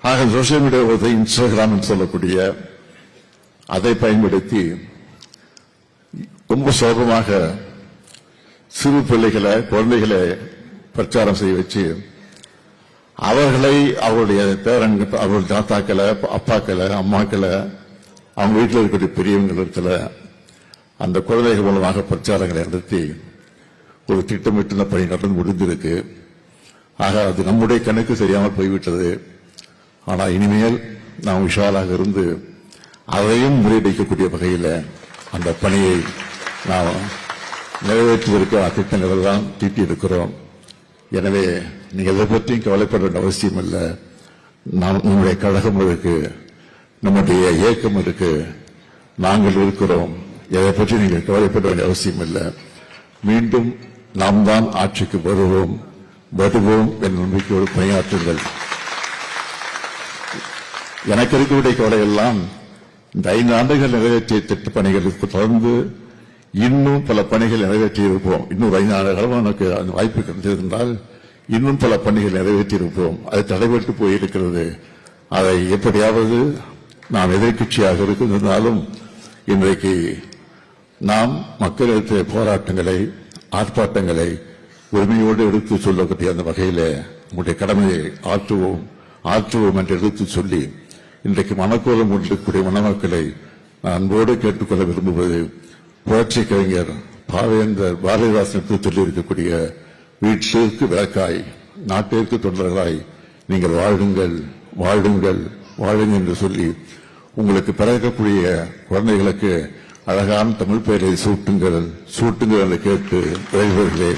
ஆக social media Instagram சொல்லக்கூடிய அதை பயன்படுத்தி ரொம்ப சுலபமாக சிறு பிள்ளைகளை குழந்தைகளை பிரச்சாரம் செய்ய வச்சு அவர்களை அவருடைய பேரன்கள் அவருடைய தாத்தாக்களை அப்பாக்களை அம்மாக்களை அவங்க வீட்டில் இருக்கக்கூடிய பெரியவங்களிடத்தில் அந்த குழந்தைகள் மூலமாக பிரச்சாரங்களை நடத்தி ஒரு திட்டமிட்ட பணி நடந்து முடிந்திருக்கு. ஆக அது நம்முடைய கணக்கு சரியாமல் போய்விட்டது. ஆனால் இனிமேல் நாம் விஷாலாக இருந்து அதையும் முறியடிக்கக்கூடிய வகையில் அந்த பணியை நாம் நிறைவேற்றுவதற்கு திட்டங்கள் எல்லாம் தீட்டியிருக்கிறோம். எனவே நீங்கள் எதை பற்றியும் கவலைப்பட வேண்டிய அவசியம் இல்லை. நம்முடைய கழகம் இருக்கு, நம்முடைய இயக்கம் இருக்கு, நாங்கள் இருக்கிறோம். எதை பற்றி நீங்கள் கவலைப்பட வேண்டிய அவசியம் இல்லை. மீண்டும் நாம் தான் ஆட்சிக்கு வருவோம் என்ற நம்பிக்கையோடு பணியாற்றுங்கள். எனக்கு இருக்கக்கூடிய கவலையெல்லாம் இந்த 5 ஆண்டுகள் நிறைவேற்றிய திட்டப் பணிகளுக்கு தொடர்ந்து இன்னும் பல பணிகள் நிறைவேற்றியிருப்போம். இன்னும் 5 ஆண்டுகளும் எனக்கு அந்த வாய்ப்பு கிடைத்திருந்தால் இன்னும் பல பணிகள் நிறைவேற்றியிருப்போம். அது தடைபட்டு போயிருக்கிறது. அதை எப்படியாவது நாம் எதிர்கட்சியாக இருந்தாலும் இன்றைக்கு நாம் மக்களுக்கு போராட்டங்களை ஆர்ப்பாட்டங்களை உரிமையோடு எடுத்து சொல்லக்கூடிய அந்த வகையில் நம்முடைய கடமையை ஆற்றுவோம் என்று எடுத்து சொல்லி இன்றைக்கு மனக்கோலம் கொண்டிருக்கக்கூடிய மணமக்களை நான் அன்போடு கேட்டுக்கொள்ள விரும்புவது புரட்சி கவிஞர் பாவேந்தர் பாரதிதாசன் சொல்லியிருக்கக்கூடிய வீட்டிற்கு விளக்காய் நாட்டிற்கு தொண்டர்களாய் நீங்கள் வாழுங்கள் என்று சொல்லி உங்களுக்கு பிறக்கக்கூடிய குழந்தைகளுக்கு அழகான தமிழ் பெயரை சூட்டுங்கள் என்று கேட்டு விரைவுகிறேன்.